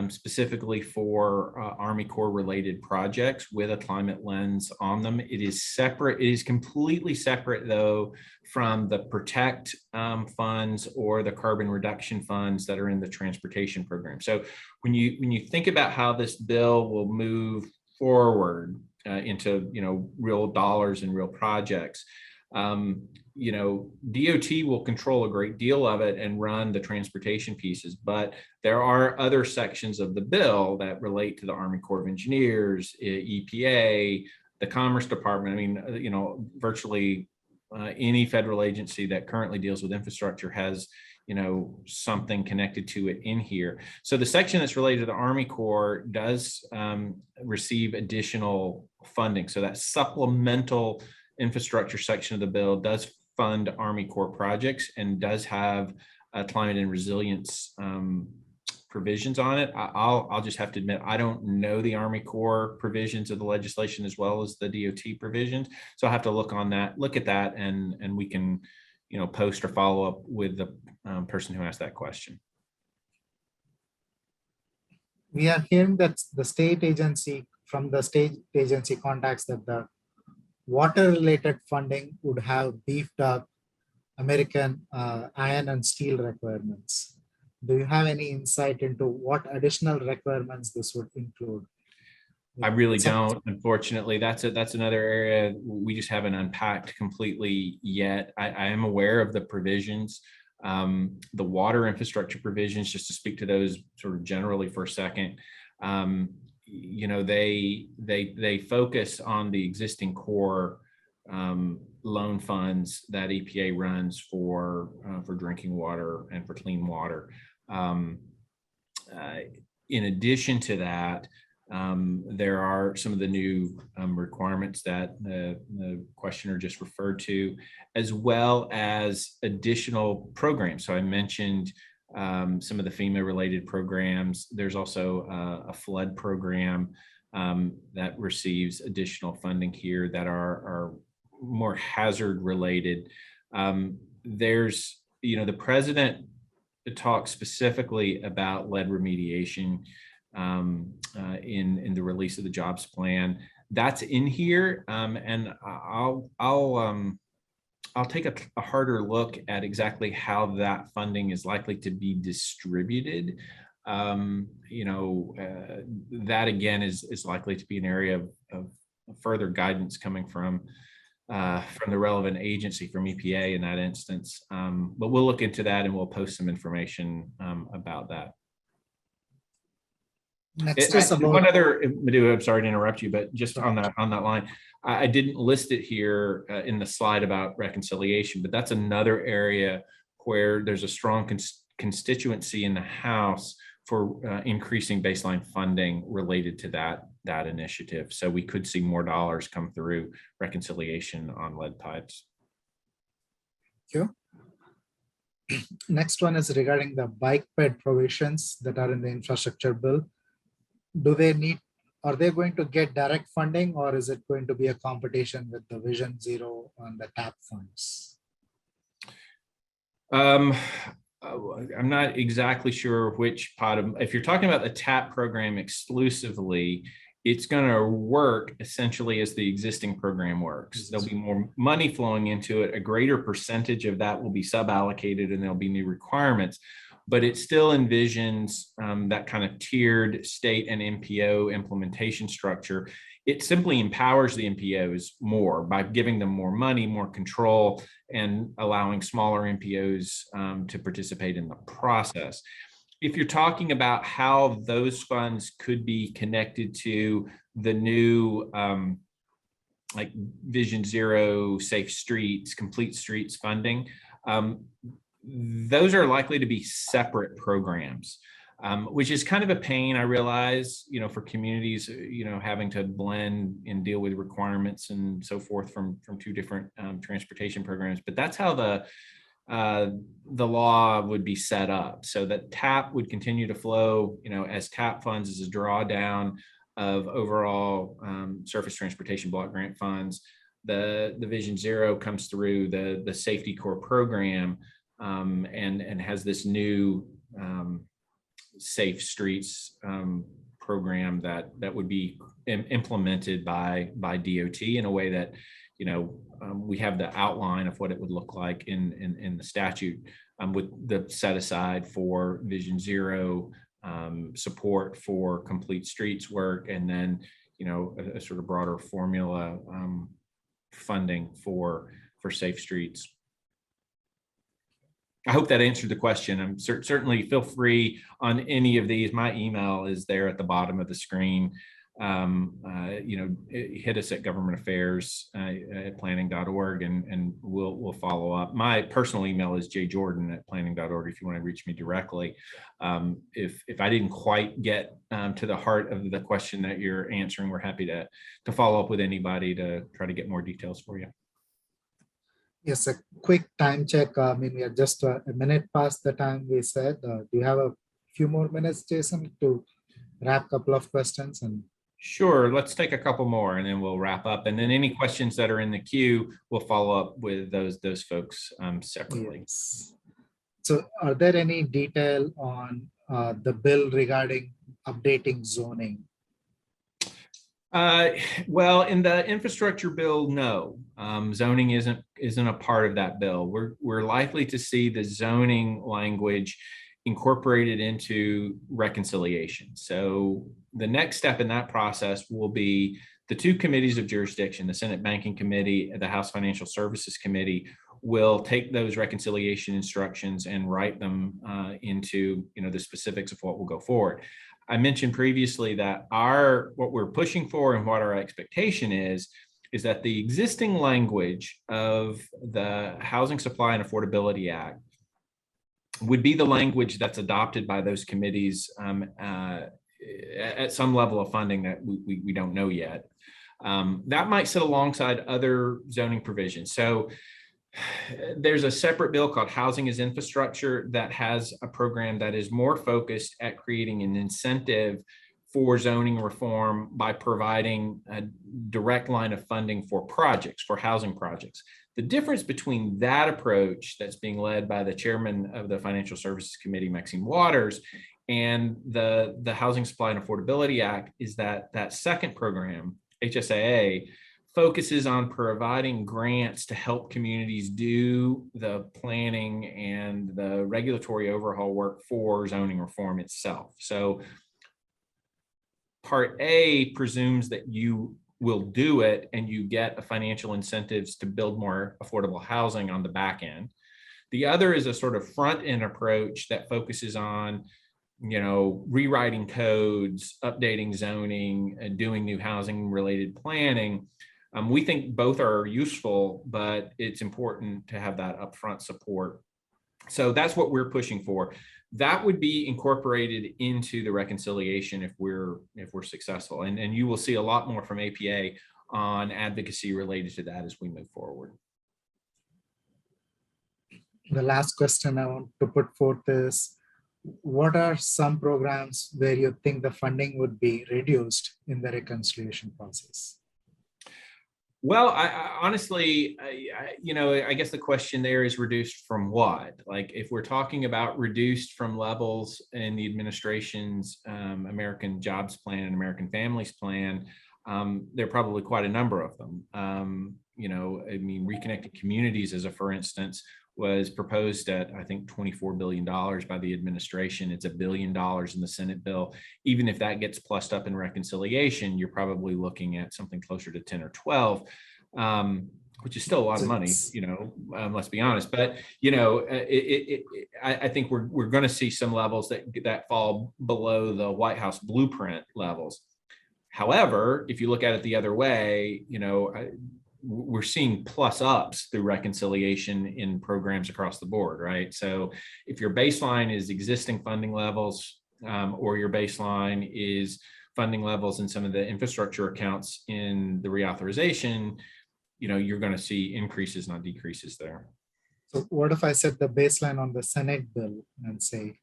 specifically for Army Corps related projects with a climate lens on them. It is separate. It is completely separate, though, from the PROTECT funds or the carbon reduction funds that are in the transportation program. So when you think about how this bill will move forward into real dollars and real projects, DOT will control a great deal of it and run the transportation pieces, but there are other sections of the bill that relate to the Army Corps of Engineers, EPA, the Commerce Department. I mean, virtually any federal agency that currently deals with infrastructure has, something connected to it in here. So the section that's related to the Army Corps does receive additional funding. So that supplemental infrastructure section of the bill does fund Army Corps projects and does have climate and resilience provisions on it. I'll just have to admit, I don't know the Army Corps provisions of the legislation as well as the DOT provisions. So I'll have to look at that, and we can, post or follow up with the person who asked that question. We are hearing that the state agency contacts that the water-related funding would have beefed up American iron and steel requirements. Do you have any insight into what additional requirements this would include? I really don't, unfortunately. That's another area we just haven't unpacked completely yet. I am aware of the provisions, the water infrastructure provisions, just to speak to those sort of generally for a second. They focus on the existing core loan funds that EPA runs for drinking water and for clean water. In addition to that, there are some of the new requirements that the questioner just referred to, as well as additional programs. So I mentioned some of the FEMA related programs. There's also a flood program that receives additional funding here that are more hazard related. There's, the president talks specifically about lead remediation in the release of the jobs plan. That's in here, and I'll take a harder look at exactly how that funding is likely to be distributed. That again is likely to be an area of further guidance coming from the relevant agency, from EPA in that instance. But we'll look into that and we'll post some information about that. One other, Madhu, I'm sorry to interrupt you, but just on that line, I didn't list it here in the slide about reconciliation, but that's another area where there's a strong constituency in the House for increasing baseline funding related to that initiative. So we could see more dollars come through reconciliation on lead pipes. Thank you. Next one is regarding the bike ped provisions that are in the infrastructure bill. Are they going to get direct funding, or is it going to be a competition with the Vision Zero and the TAP funds? I'm not exactly sure which part of, if you're talking about the TAP program exclusively, it's going to work essentially as the existing program works. There'll be more money flowing into it. A greater percentage of that will be sub-allocated, and there'll be new requirements. But it still envisions that kind of tiered state and MPO implementation structure. It simply empowers the MPOs more by giving them more money, more control, and allowing smaller MPOs to participate in the process. If you're talking about how those funds could be connected to the new like Vision Zero, Safe Streets, Complete Streets funding, those are likely to be separate programs, which is kind of a pain, I realize, for communities, having to blend and deal with requirements and so forth from two different transportation programs. But that's how the law would be set up, so that TAP would continue to flow, as TAP funds as a drawdown of overall surface transportation block grant funds. The Vision Zero comes through the Safety Corps program, and has this new Safe Streets program that would be implemented by DOT in a way that, we have the outline of what it would look like in the statute, with the set aside for Vision Zero, support for Complete Streets work, and then, a sort of broader formula funding for Safe Streets. I hope that answered the question. I'm certainly feel free on any of these. My email is there at the bottom of the screen. hit us at government affairs at planning.org, and we'll follow up. My personal email is jjordan@planning.org if you want to reach me directly. If I didn't quite get to the heart of the question that you're answering, we're happy to follow up with anybody to try to get more details for you. Yes, a quick time check. I mean, we are just a minute past the time we said. Do you have a few more minutes, Jason, to wrap a couple of questions? And sure, let's take a couple more and then we'll wrap up. And then any questions that are in the queue, we'll follow up with those folks separately. yes. So are there any detail on the bill regarding updating zoning? Well, in the infrastructure bill, no. Zoning isn't a part of that bill. We're likely to see the zoning language incorporated into reconciliation. So the next step in that process will be the two committees of jurisdiction, the Senate Banking Committee and the House Financial Services Committee, will take those reconciliation instructions and write them into the specifics of what will go forward. I mentioned previously that what we're pushing for and what our expectation is that the existing language of the Housing Supply and Affordability Act would be the language that's adopted by those committees at some level of funding that we don't know yet. That might sit alongside other zoning provisions. So there's a separate bill called Housing as Infrastructure that has a program that is more focused at creating an incentive for zoning reform by providing a direct line of funding for projects, for housing projects. The difference between that approach that's being led by the chairman of the Financial Services Committee, Maxine Waters, and the Housing Supply and Affordability Act is that second program, HSAA, focuses on providing grants to help communities do the planning and the regulatory overhaul work for zoning reform itself. So Part A presumes that you will do it and you get financial incentives to build more affordable housing on the back end. The other is a sort of front end approach that focuses on rewriting codes, updating zoning, and doing new housing related planning. We think both are useful, but it's important to have that upfront support. So that's what we're pushing for. That would be incorporated into the reconciliation if we're successful. And you will see a lot more from APA on advocacy related to that as we move forward. The last question I want to put forth is, what are some programs where you think the funding would be reduced in the reconciliation process? Well, I honestly, I guess the question there is reduced from what? Like if we're talking about reduced from levels in the administration's American Jobs Plan and American Families Plan, there are probably quite a number of them. Reconnecting Communities, for instance, was proposed at, I think, $24 billion by the administration. It's $1 billion in the Senate bill. Even if that gets plussed up in reconciliation, you're probably looking at something closer to 10 or 12, which is still a lot of money, let's be honest. But, I think we're going to see some levels that fall below the White House blueprint levels. However, if you look at it the other way, we're seeing plus ups through reconciliation in programs across the board, right? So if your baseline is existing funding levels, or your baseline is funding levels in some of the infrastructure accounts in the reauthorization, you're going to see increases, not decreases there. So what if I set the baseline on the Senate bill and say,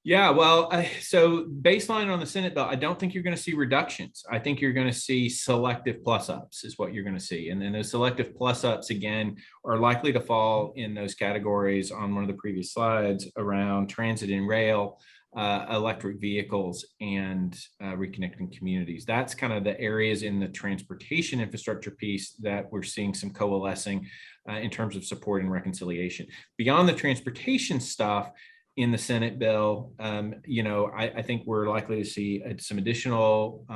yeah, well, so baseline on the Senate bill, I don't think you're going to see reductions. I think you're going to see selective plus ups is what you're going to see. And then those selective plus ups, again, are likely to fall in those categories on one of the previous slides around transit and rail, electric vehicles, and reconnecting communities. That's kind of the areas in the transportation infrastructure piece that we're seeing some coalescing in terms of support and reconciliation. Beyond the transportation stuff, in the Senate bill, I think we're likely to see some additional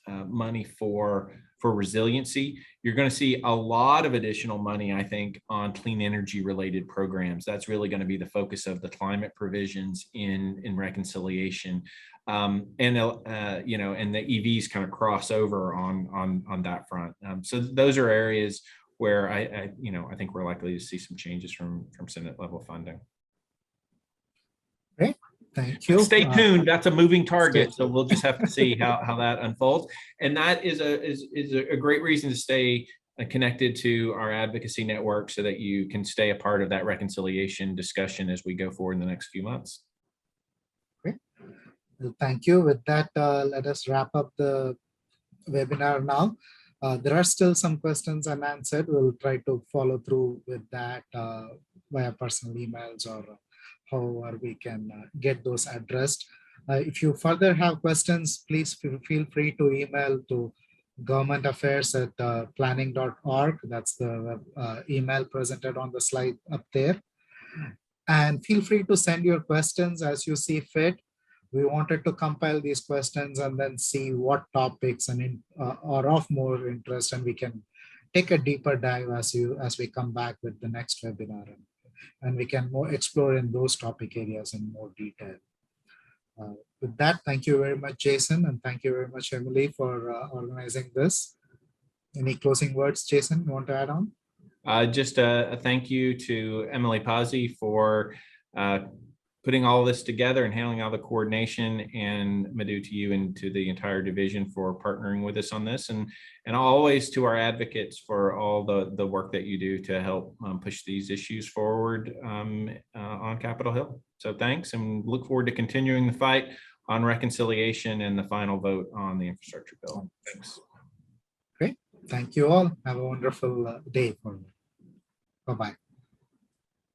money for for resiliency. You're going to see a lot of additional money, I think, on clean energy related programs. That's really going to be the focus of the climate provisions in reconciliation. And the EVs kind of cross over on that front. So those are areas where I think we're likely to see some changes from Senate level funding. Great, thank you. Stay tuned. That's a moving target, so we'll just have to see how that unfolds. And that is a great reason to stay connected to our advocacy network so that you can stay a part of that reconciliation discussion as we go forward in the next few months. Great. Well, thank you. With that, let us wrap up the webinar now. There are still some questions unanswered. We'll try to follow through with that via personal emails or however we can get those addressed. If you further have questions, please feel free to email to governmentaffairs@planning.org. That's the email presented on the slide up there. And feel free to send your questions as you see fit. We wanted to compile these questions and then see what topics are of more interest, and we can take a deeper dive as we come back with the next webinar, and we can explore in those topic areas in more detail. With that, thank you very much, Jason, and thank you very much, Emily, for organizing this. Any closing words, Jason, you want to add on? Just a thank you to Emily Pazzi for putting all this together and handling all the coordination, and Madhu, to you and to the entire division for partnering with us on this, and always to our advocates for all the work that you do to help push these issues forward on Capitol Hill. So thanks, and look forward to continuing the fight on reconciliation and the final vote on the infrastructure bill. Thanks. Great. Thank you all. Have a wonderful day for you. Bye-bye.